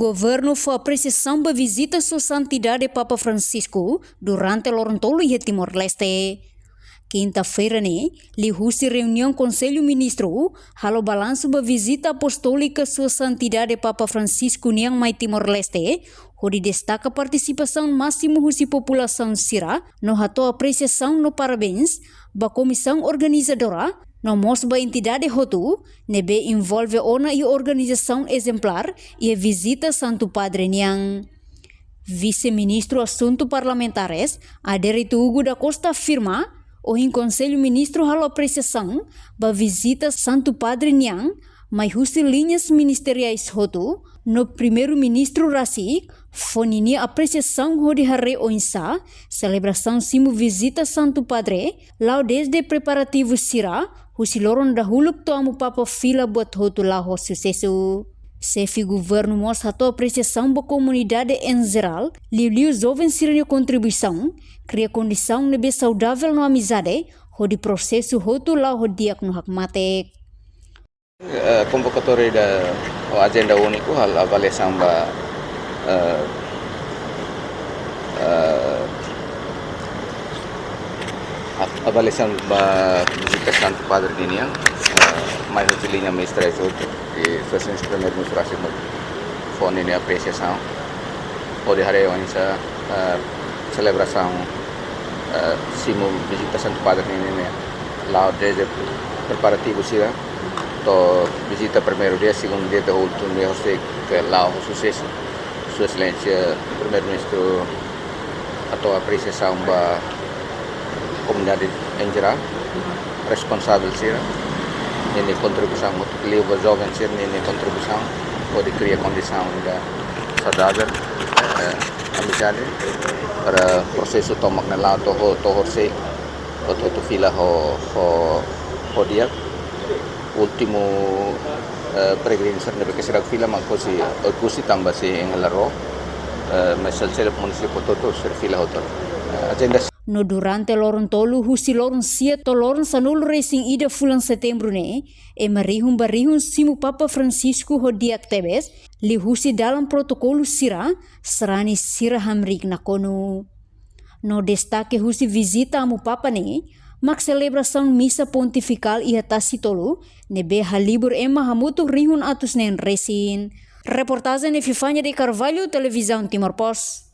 Governo foi apreciação da visita sua santidade Papa Francisco durante l'Orontolo e Timor-Leste. Quinta-feira, liu-se reunião Conselho Ministro, halo balanço da visita apostólica sua santidade Papa Francisco niang mai Timor-Leste, onde destaca a participação máxima da população sira, no hato apreciação no parabéns, ba comissão organizadora, no mos ba entidade hotu, nebe envolve ona e organização exemplar e a visita Santo Padre niang. Vice-ministro Assunto Parlamentares, Aderito Hugo da Costa afirma, o Conselho Ministro halo apreciação ba visita Santo Padre niang, mai husi linhas ministeriais hotu, no primeiro-ministro Rasik, fonini apreciação hodi hare oinsa, celebração simu visita Santo Padre, lau desde preparativo sira, husi loron dahuluk to amu papa fila buat hotu lau sucesso. Chefe governo mos hato apreciação ba comunidade em geral, liu jovens sirene contribuição, cria condição nebe saudável no amizade, hodi processo hotu lau hodiak no hakmatek. Convocatória da agenda único hal avaliação ba avaliação ba visita Santo Padre Diniang mais utilinya ministra itu di sesiun administrasi fone ini apresiação pode hari ini sa celebração simu visita Santo Padre ini lá desde preparativo sira to visita primeiro dia, segundo dia da último dia, você que lá o sucesso, sua excelência, primeiro-ministro, a tua apreciação da comunidade em geral, responsável ser, nini contribuição, muito livre jovem ser, nini contribuição, pode criar condição da saudável, amizade, para processo tomak na lá, toho se, to fila ho dia. Último peregrinação de que será fila mas cosi tambah si en el arroz mas el municipio todo ser fila hotel agenda. No durante l'Orontolo husi loron sia to loron sanul racing ida fulan setembro e barihun simu Papa Francisco hodiak tebes li husi dalam protokolo sira serani sira hamrik na kono. No destaque husi visita amu Papa mak celebração missa pontifical e tacitolo nebe halibur ema hamutu rihun atus nen resin. Reportagem de Fifanya de Carvalho, Televisão Timor Post.